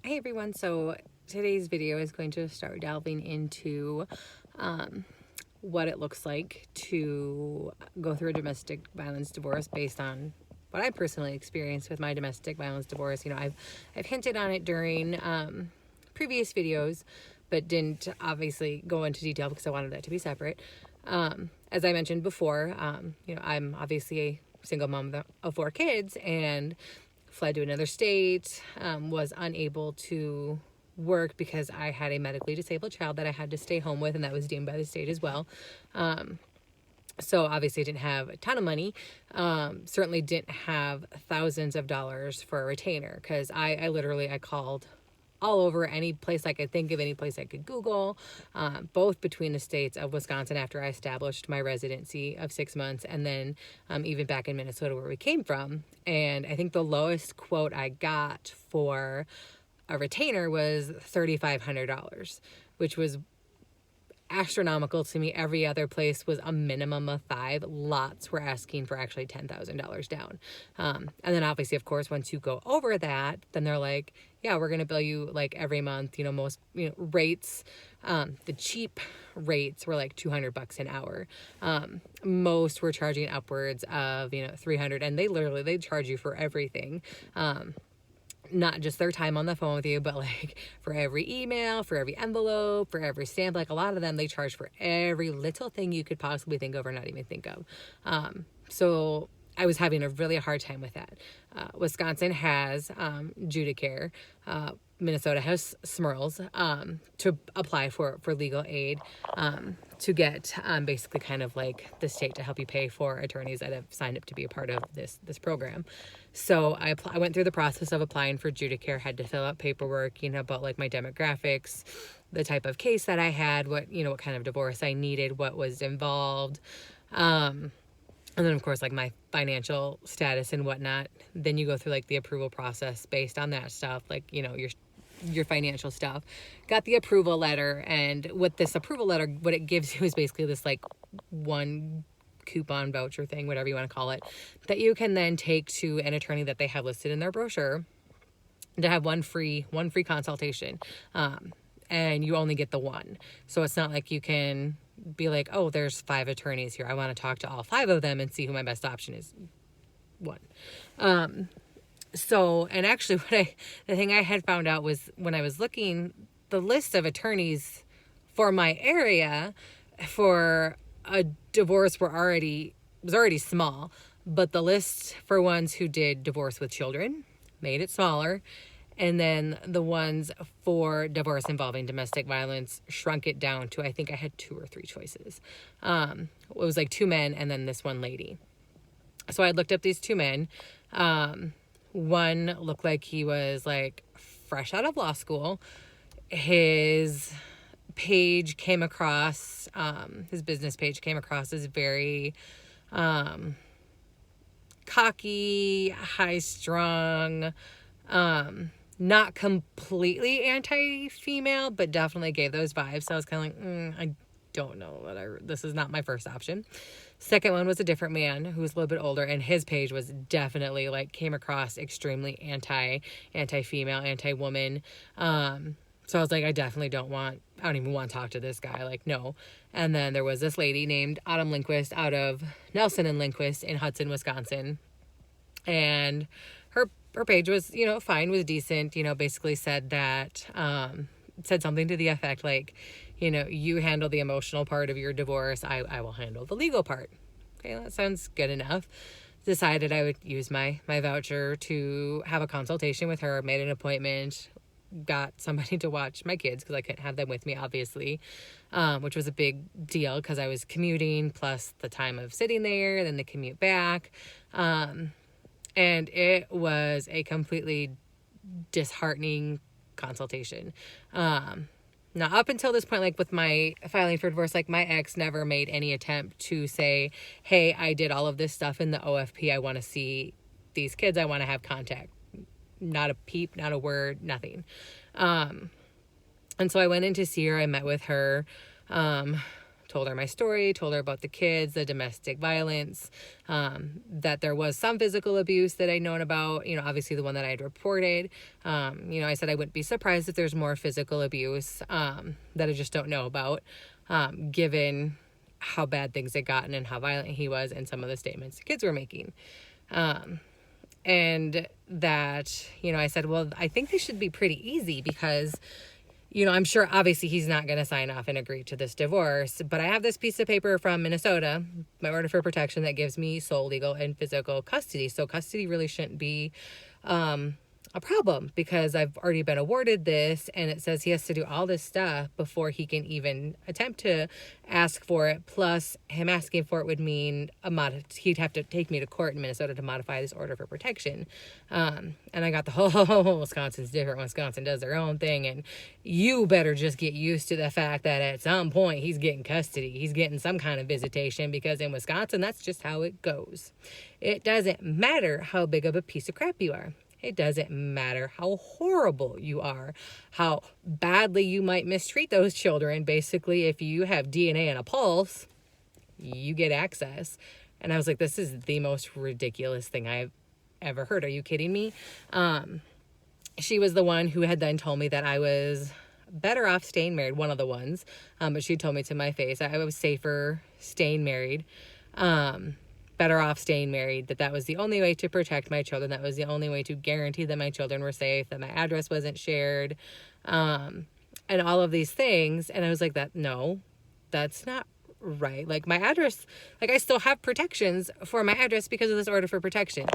Hey everyone, so today's video is going to start delving into what it looks like to go through a domestic violence divorce based on what I personally experienced with my domestic violence divorce. I've hinted on it during previous videos, but didn't obviously go into detail because I wanted that to be separate. As I mentioned before, I'm obviously a single mom of 4 kids and fled to another state, was unable to work because I had a medically disabled child that I had to stay home with, and that was deemed by the state as well. So obviously I didn't have a ton of money. Certainly didn't have thousands of dollars for a retainer because I literally called all over, any place I could think of, any place I could Google, both between the states of Wisconsin after I established my residency of 6 months, and then even back in Minnesota where we came from. And I think the lowest quote I got for a retainer was $3,500, which was astronomical to me. Every other place was a minimum of 5. Lots were asking for actually $10,000 down. And then obviously, of course, once you go over that, then they're like, yeah, we're going to bill you like every month. Most, rates, the cheap rates were like $200 an hour. Most were charging upwards of, 300, and they charge you for everything. Not just their time on the phone with you, but like for every email, for every envelope, for every stamp. Like a lot of them, they charge for every little thing you could possibly think of or not even think of. So I was having a really hard time with that. Wisconsin has Judicare. Minnesota has SMERLs to apply for legal aid, to get basically kind of like the state to help you pay for attorneys that have signed up to be a part of this program. So I went through the process of applying for Judicare, had to fill out paperwork, about like my demographics, the type of case that I had, what kind of divorce I needed, what was involved. And then of course like my financial status and whatnot. Then you go through like the approval process based on that stuff, like your financial stuff. Got the approval letter, and with this approval letter, what it gives you is basically this like one coupon voucher thing, whatever you want to call it, that you can then take to an attorney that they have listed in their brochure to have one free consultation. And you only get the one. So it's not like you can be like, oh, there's 5 attorneys here, I want to talk to all 5 of them and see who my best option is. One. So, and actually the thing I had found out was when I was looking, the list of attorneys for my area for a divorce was already small, but the list for ones who did divorce with children made it smaller. And then the ones for divorce involving domestic violence shrunk it down to, I think I had 2 or 3 choices. It was like 2 men and then this one lady. So I looked up these 2 men. One looked like he was like fresh out of law school. His page came across, his business page came across as very cocky, high-strung, not completely anti-female, but definitely gave those vibes. So I was kind of like, I don't know that this is not my first option. Second one was a different man who was a little bit older, and his page was definitely like came across extremely anti-female, anti-woman. So I was like, I don't even want to talk to this guy. Like, no. And then there was this lady named Autumn Lindquist out of Nelson and Lindquist in Hudson, Wisconsin. And her page was, fine, was decent, basically said that, said something to the effect like, you handle the emotional part of your divorce, I will handle the legal part. Okay, that sounds good enough. Decided I would use my voucher to have a consultation with her, made an appointment, got somebody to watch my kids because I couldn't have them with me, obviously, which was a big deal because I was commuting, plus the time of sitting there, then the commute back. And it was a completely disheartening consultation. Now, up until this point, like with my filing for divorce, like my ex never made any attempt to say, hey, I did all of this stuff in the OFP. I want to see these kids. I want to have contact. Not a peep, not a word, nothing. And so I went in to see her. I met with her, told her my story, told her about the kids, the domestic violence, that there was some physical abuse that I'd known about, obviously the one that I had reported. I said I wouldn't be surprised if there's more physical abuse that I just don't know about, given how bad things had gotten and how violent he was and some of the statements the kids were making. And that, I said, well, I think this should be pretty easy because I'm sure obviously he's not going to sign off and agree to this divorce, but I have this piece of paper from Minnesota, my order for protection, that gives me sole legal and physical custody. So custody really shouldn't be a problem because I've already been awarded this, and it says he has to do all this stuff before he can even attempt to ask for it. Plus, him asking for it would mean he'd have to take me to court in Minnesota to modify this order for protection. And I got the whole Wisconsin's different. Wisconsin does their own thing, and you better just get used to the fact that at some point he's getting custody. He's getting some kind of visitation because in Wisconsin, that's just how it goes. It doesn't matter how big of a piece of crap you are. It doesn't matter how horrible you are, how badly you might mistreat those children. Basically, if you have DNA and a pulse, you get access. And I was like, this is the most ridiculous thing I've ever heard. Are you kidding me? She was the one who had then told me that I was better off staying married, one of the ones. But she told me to my face I was safer staying married. Better off staying married, that was the only way to protect my children. That was the only way to guarantee that my children were safe, that my address wasn't shared, and all of these things. And I was like, no, that's not right. Like my address, I still have protections for my address because of this order for protection.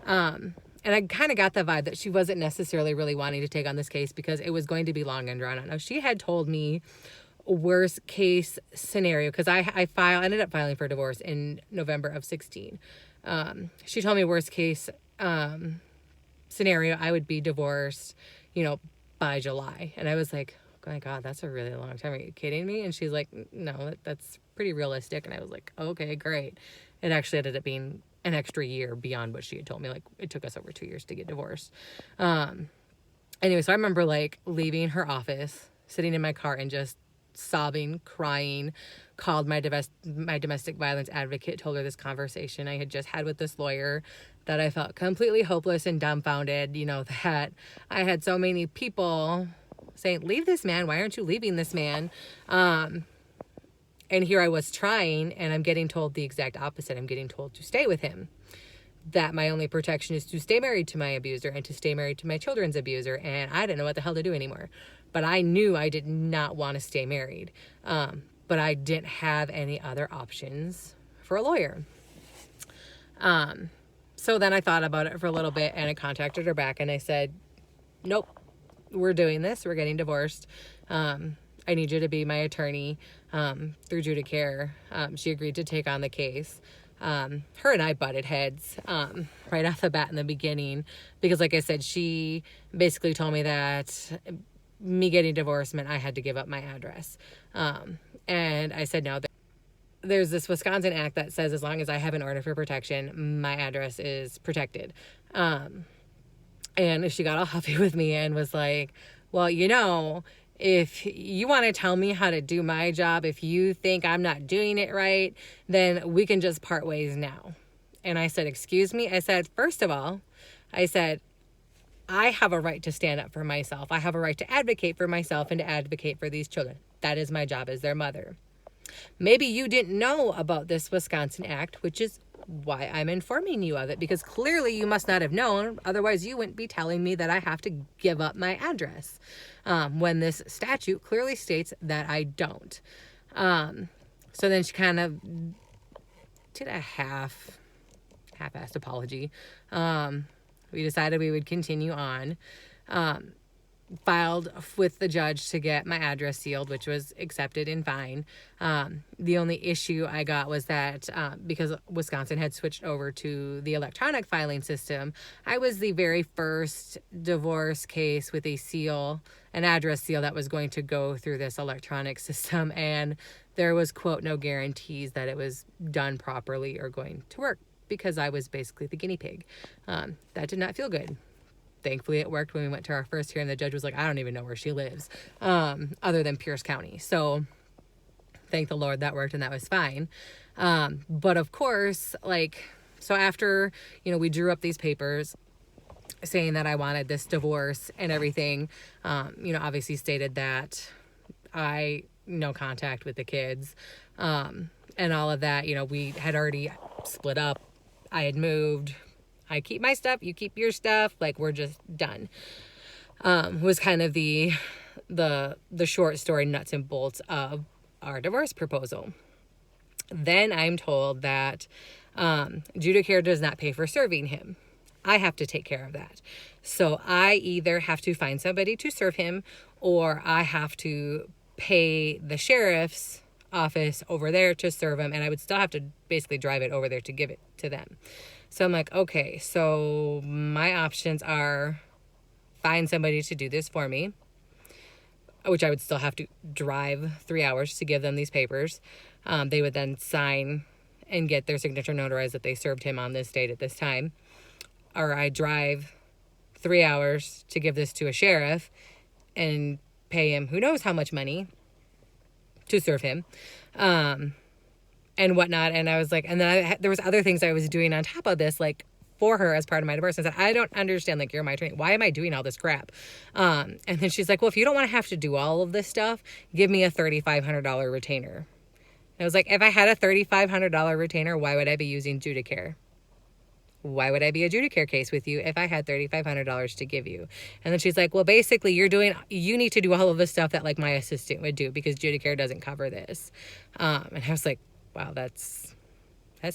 And I kind of got the vibe that she wasn't necessarily really wanting to take on this case because it was going to be long and drawn out. Now, she had told me worst case scenario, because I ended up filing for divorce in November of 2016. She told me worst case scenario, I would be divorced, by July. And I was like, oh my God, that's a really long time. Are you kidding me? And she's like, no, that's pretty realistic. And I was like, okay, great. It actually ended up being an extra year beyond what she had told me. Like it took us over 2 years to get divorced. Anyway, so I remember leaving her office, sitting in my car and just sobbing, crying, called my domestic violence advocate, told her this conversation I had just had with this lawyer, that I felt completely hopeless and dumbfounded, that I had so many people saying, leave this man, why aren't you leaving this man? And here I was trying, and I'm getting told the exact opposite. I'm getting told to stay with him, that my only protection is to stay married to my abuser and to stay married to my children's abuser, and I didn't know what the hell to do anymore. But I knew I did not want to stay married. But I didn't have any other options for a lawyer. So then I thought about it for a little bit, and I contacted her back, and I said, nope, we're doing this. We're getting divorced. I need you to be my attorney through Judicare. She agreed to take on the case. Her and I butted heads right off the bat in the beginning because, like I said, she basically told me that me getting divorced meant I had to give up my address. And I said, no, there's this Wisconsin act that says as long as I have an order for protection, my address is protected. And she got all huffy with me and was like, well, if you want to tell me how to do my job, if you think I'm not doing it right, then we can just part ways now. And I said, excuse me? I said, first of all, I have a right to stand up for myself. I have a right to advocate for myself and to advocate for these children. That is my job as their mother. Maybe you didn't know about this Wisconsin Act, which is why I'm informing you of it, because clearly you must not have known. Otherwise, you wouldn't be telling me that I have to give up my address when this statute clearly states that I don't. So then she kind of did a half-assed apology. We decided we would continue on. Filed with the judge to get my address sealed, which was accepted and fine. The only issue I got was that because Wisconsin had switched over to the electronic filing system, I was the very first divorce case with an address seal that was going to go through this electronic system, and there was, quote, no guarantees that it was done properly or going to work because I was basically the guinea pig. That did not feel good. Thankfully, it worked when we went to our first hearing. The judge was like, I don't even know where she lives, other than Pierce County. So thank the Lord that worked and that was fine. But of course, like, so after, you know, we drew up these papers saying that I wanted this divorce and everything, you know, obviously stated that no contact with the kids, and all of that. You know, we had already split up. I had moved. I keep my stuff, you keep your stuff. Like, we're just done. Was kind of the short story, nuts and bolts of our divorce proposal. Then I'm told that Judicare does not pay for serving him. I have to take care of that. So I either have to find somebody to serve him, or I have to pay the sheriff's office over there to serve him, and I would still have to basically drive it over there to give it to them. So I'm like, okay, so my options are find somebody to do this for me, which I would still have to drive 3 hours to give them these papers. They would then sign and get their signature notarized that they served him on this date at this time. Or I drive 3 hours to give this to a sheriff and pay him who knows how much money to serve him, and whatnot. And I was like, and then there was other things I was doing on top of this, like for her as part of my divorce. I said, I don't understand, like, you're my attorney. Why am I doing all this crap? And then she's like, well, if you don't want to have to do all of this stuff, give me a $3,500 retainer. And I was like, if I had a $3,500 retainer, why would I be using Judicare? Why would I be a Judicare case with you if I had $3,500 to give you? And then she's like, well, basically you need to do all of the stuff that like my assistant would do because Judicare doesn't cover this. And I was like, wow, that's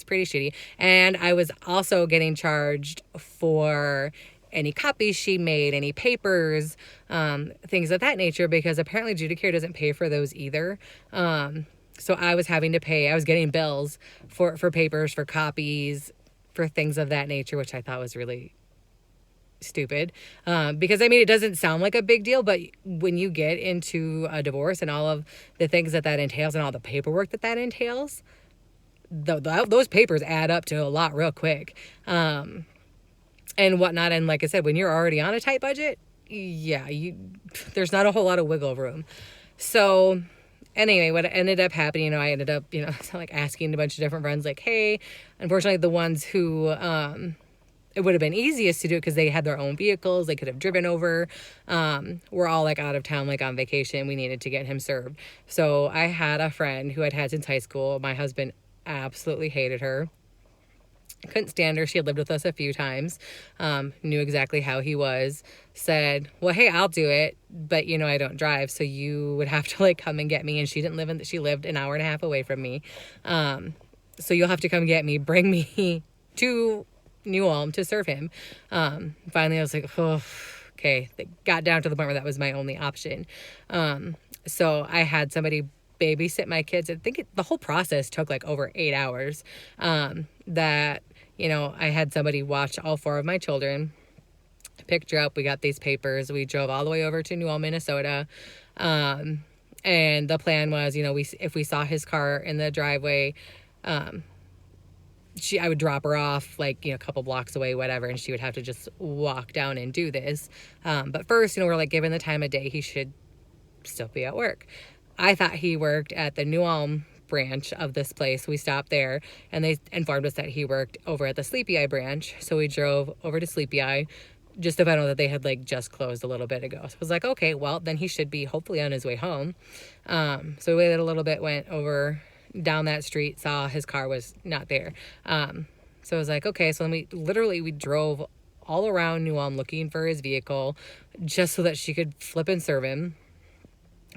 pretty shitty. And I was also getting charged for any copies she made, any papers, things of that nature, because apparently Judicare doesn't pay for those either. So I was having to pay, I was getting bills for papers, for copies, for things of that nature, which I thought was really stupid. Because I mean, it doesn't sound like a big deal, but when you get into a divorce and all of the things that entails and all the paperwork that entails, those papers add up to a lot real quick, and whatnot. And like I said, when you're already on a tight budget, yeah, there's not a whole lot of wiggle room. So anyway, what ended up happening, I ended up, like asking a bunch of different friends, like, hey, unfortunately the ones who, it would have been easiest to do it because they had their own vehicles, they could have driven over, we're all like out of town, like on vacation, we needed to get him served. So I had a friend who I'd had since high school. My husband absolutely hated her. Couldn't stand her. She had lived with us a few times, knew exactly how he was, said, well, hey, I'll do it, but I don't drive, so you would have to like come and get me. And she lived an hour and a half away from me. So you'll have to come get me, bring me to New Ulm to serve him. Finally I was like, oh, okay. It got down to the point where that was my only option. So I had somebody babysit my kids. I think the whole process took like over 8 hours. I had somebody watch all 4 of my children, picked her up. We got these papers. We drove all the way over to New Ulm, Minnesota. And the plan was, if we saw his car in the driveway, I would drop her off like, a couple blocks away, whatever, and she would have to just walk down and do this. But first, we're like, given the time of day, he should still be at work. I thought he worked at the New Ulm branch of this place. We stopped there and they informed us that he worked over at the Sleepy Eye branch. So we drove over to Sleepy Eye just to find out that they had like just closed a little bit ago. So I was like, okay, well then he should be hopefully on his way home. So we waited a little bit, went over down that street, saw his car was not there. So I was like, okay. So then we drove all around New Ulm looking for his vehicle just so that she could flip and serve him.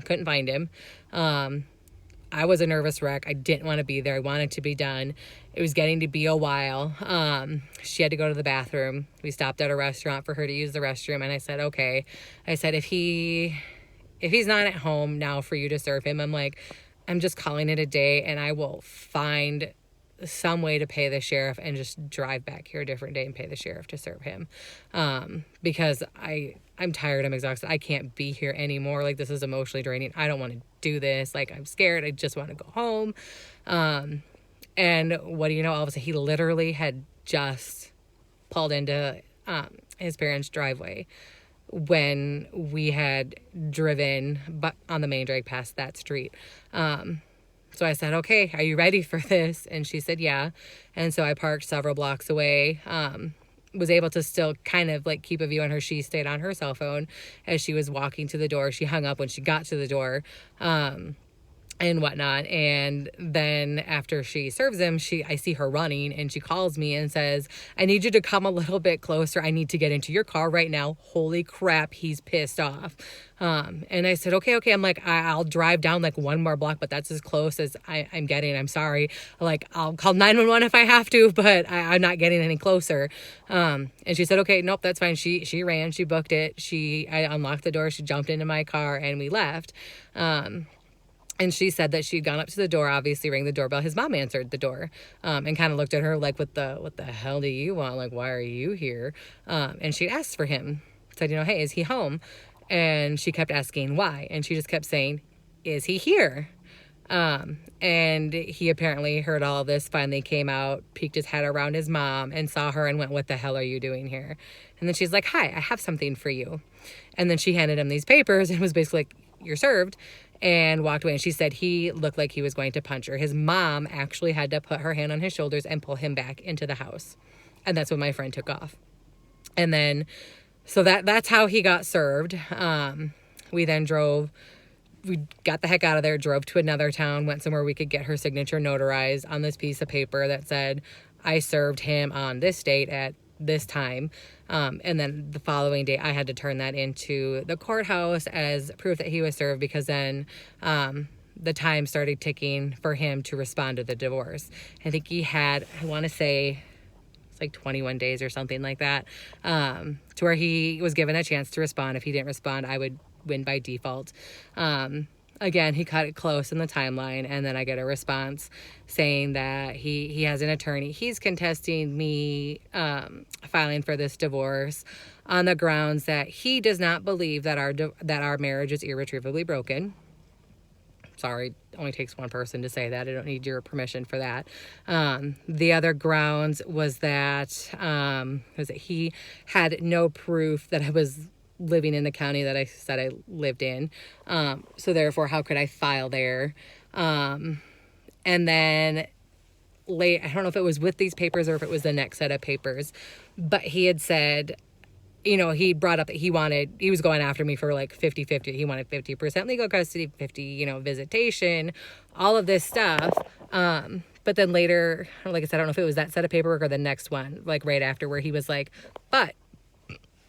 Couldn't find him. I was a nervous wreck. I didn't want to be there. I wanted to be done. It was getting to be a while. She had to go to the bathroom. We stopped at a restaurant for her to use the restroom. And I said, okay. I said, if he's not at home now for you to serve him, I'm just calling it a day and I will find some way to pay the sheriff and just drive back here a different day and pay the sheriff to serve him. Because I'm tired. I'm exhausted. I can't be here anymore. Like, this is emotionally draining. I don't want to do this. Like, I'm scared. I just want to go home. And what do you know? All of a sudden, he literally had just pulled into his parents' driveway when we had driven on the main drag past that street. So I said, okay, are you ready for this? And she said, yeah. And so I parked several blocks away, was able to still kind of like keep a view on her. She stayed on her cell phone as she was walking to the door. She hung up when she got to the door, and whatnot. And then after she serves him, I see her running, and she calls me and says, I need you to come a little bit closer. I need to get into your car right now. Holy crap, he's pissed off. And I said, okay. I'm like, I'll drive down like one more block, but that's as close as I'm getting. I'm sorry. Like, I'll call 911 if I have to, but I'm not getting any closer. And she said, okay, nope, that's fine. She ran, she booked it. I unlocked the door. She jumped into my car and we left. And she said that she'd gone up to the door, obviously rang the doorbell. His mom answered the door, and kind of looked at her like, what the hell do you want? Like, why are you here? And she asked for him, said, hey, is he home? And she kept asking why. And she just kept saying, is he here? And he apparently heard all of this, finally came out, peeked his head around his mom and saw her and went, what the hell are you doing here? And then she's like, hi, I have something for you. And then she handed him these papers and was basically like, you're served, and walked away. And she said he looked like he was going to punch her. His mom actually had to put her hand on his shoulders and pull him back into the house. And that's when my friend took off. And then, so that's how he got served. We then we got the heck out of there, drove to another town, went somewhere we could get her signature notarized on this piece of paper that said, I served him on this date at this time. And then the following day I had to turn that into the courthouse as proof that he was served, because then the time started ticking for him to respond to the divorce. I think he had, I want to say it's like 21 days or something like that, to where he was given a chance to respond. If he didn't respond, I would win by default. Again, he cut it close in the timeline, and then I get a response saying that he has an attorney. He's contesting me filing for this divorce on the grounds that he does not believe that our marriage is irretrievably broken. Sorry, it only takes one person to say that. I don't need your permission for that. The other grounds was that he had no proof that I was living in the county that I said I lived in. So therefore, how could I file there? And then late, I don't know if it was with these papers or if it was the next set of papers, but he had said, he brought up that he was going after me for like 50-50. He wanted 50% legal custody, 50, visitation, all of this stuff. But then later, like I said, I don't know if it was that set of paperwork or the next one, like right after, where he was like, but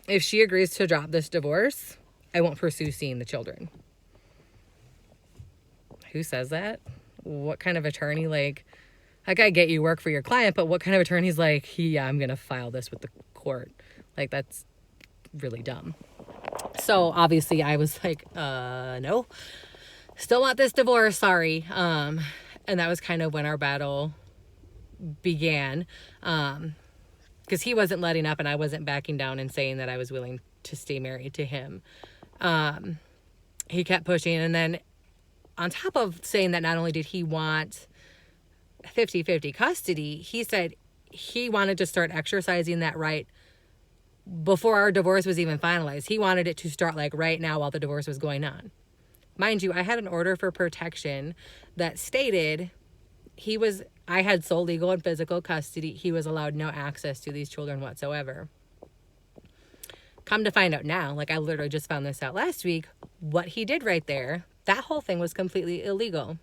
if she agrees to drop this divorce, I won't pursue seeing the children. Who says that? What kind of attorney? Like, I get you work for your client, but what kind of attorney's like, yeah, I'm going to file this with the court? Like, that's really dumb. So obviously I was like, no, still want this divorce. Sorry. And that was kind of when our battle began. Because he wasn't letting up and I wasn't backing down and saying that I was willing to stay married to him. He kept pushing. And then on top of saying that not only did he want 50-50 custody, he said he wanted to start exercising that right before our divorce was even finalized. He wanted it to start like right now while the divorce was going on. Mind you, I had an order for protection that stated I had sole legal and physical custody. He was allowed no access to these children whatsoever. Come to find out now, like I literally just found this out last week, what he did right there, that whole thing was completely illegal.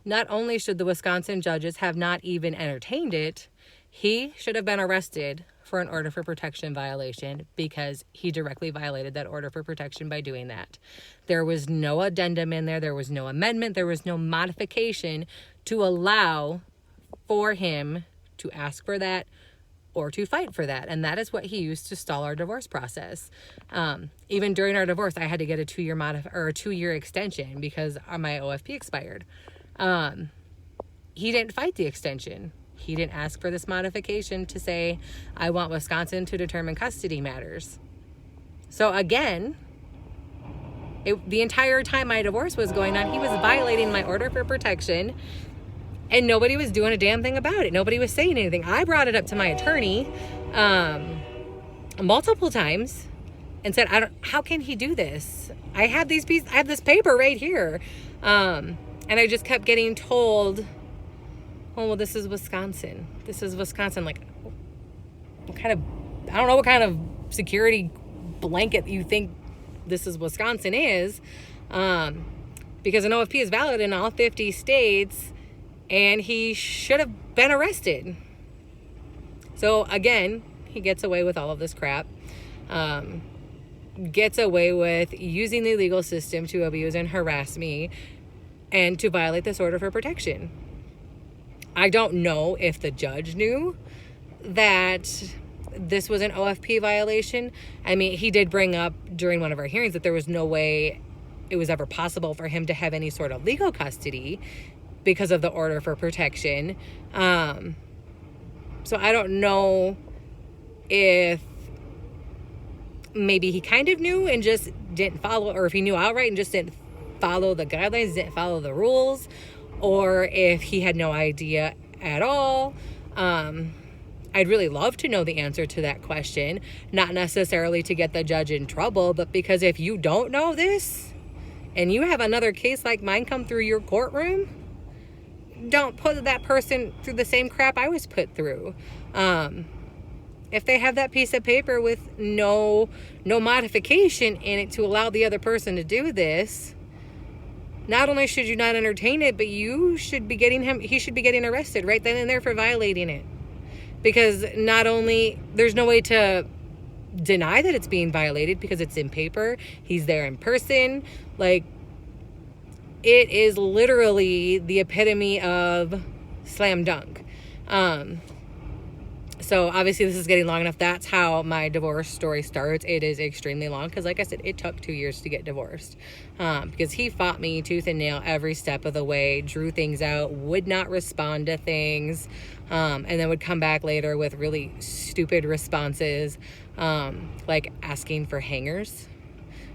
Not only should the Wisconsin judges have not even entertained it, he should have been arrested for an order for protection violation because he directly violated that order for protection by doing that. There was no addendum in there. There was no amendment. There was no modification to allow for him to ask for that or to fight for that. And that is what he used to stall our divorce process. Even during our divorce, I had to get a 2-year extension because my OFP expired. He didn't fight the extension. He didn't ask for this modification to say, I want Wisconsin to determine custody matters. So again, the entire time my divorce was going on, he was violating my order for protection and nobody was doing a damn thing about it. Nobody was saying anything. I brought it up to my attorney multiple times and said, how can he do this? I have this paper right here. And I just kept getting told, oh, well, this is Wisconsin. This is Wisconsin. Like, what kind of, I don't know what kind of security blanket you think this is Wisconsin is. Because an OFP is valid in all 50 states, and he should have been arrested. So again, he gets away with all of this crap. Gets away with using the legal system to abuse and harass me and to violate this order for protection. I don't know if the judge knew that this was an OFP violation. I mean, he did bring up during one of our hearings that there was no way it was ever possible for him to have any sort of legal custody because of the order for protection. So I don't know if maybe he kind of knew and just didn't follow, or if he knew outright and just didn't follow the guidelines, didn't follow the rules, or if he had no idea at all. I'd really love to know the answer to that question, not necessarily to get the judge in trouble, but because if you don't know this and you have another case like mine come through your courtroom, don't put that person through the same crap I was put through. If they have that piece of paper with no modification in it to allow the other person to do this, not only should you not entertain it, but you should be he should be getting arrested right then and there for violating it. Because not only, there's no way to deny that it's being violated because it's in paper, he's there in person. Like, it is literally the epitome of slam dunk. So obviously this is getting long enough. That's how my divorce story starts. It is extremely long because, like I said, it took 2 years to get divorced, because he fought me tooth and nail every step of the way, drew things out, would not respond to things, and then would come back later with really stupid responses, like asking for hangers.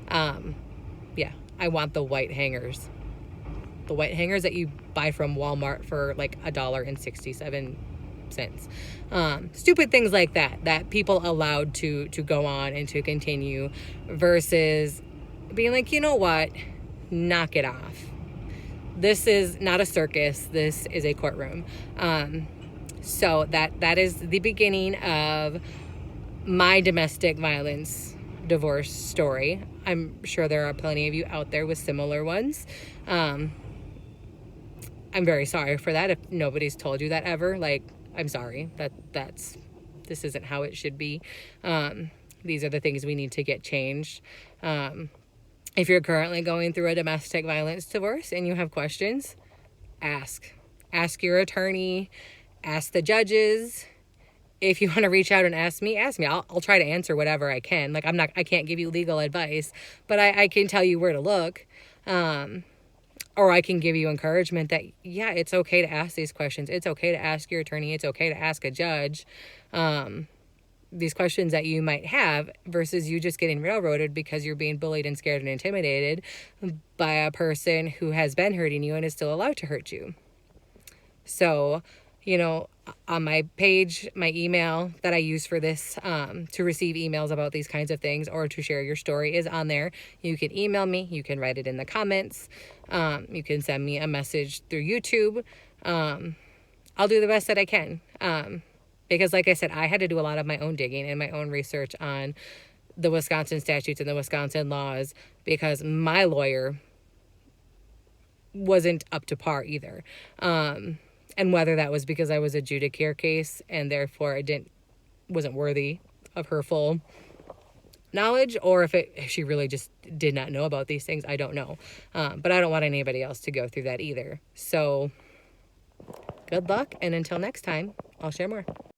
Yeah, I want the white hangers. The white hangers that you buy from Walmart for like $1.67. Stupid things like that people allowed to go on and to continue, versus being like, you know what, knock it off. This is not a circus, this is a courtroom. So that is the beginning of my domestic violence divorce story. I'm sure there are plenty of you out there with similar ones. I'm very sorry for that if nobody's told you that ever. Like, I'm sorry, this isn't how it should be. These are the things we need to get changed. If you're currently going through a domestic violence divorce and you have questions, ask your attorney, ask the judges. If you want to reach out and ask me. I'll try to answer whatever I can. Like, I can't give you legal advice, but I can tell you where to look. Or I can give you encouragement that, yeah, it's okay to ask these questions. It's okay to ask your attorney. It's okay to ask a judge these questions that you might have, versus you just getting railroaded because you're being bullied and scared and intimidated by a person who has been hurting you and is still allowed to hurt you. So, you know, on my page, my email that I use for this, to receive emails about these kinds of things or to share your story, is on there. You can email me. You can write it in the comments. You can send me a message through YouTube. I'll do the best that I can. Because like I said, I had to do a lot of my own digging and my own research on the Wisconsin statutes and the Wisconsin laws, because my lawyer wasn't up to par either. And whether that was because I was a judicare case and therefore I wasn't worthy of her full knowledge, or if she really just did not know about these things, I don't know. But I don't want anybody else to go through that either. So good luck, and until next time, I'll share more.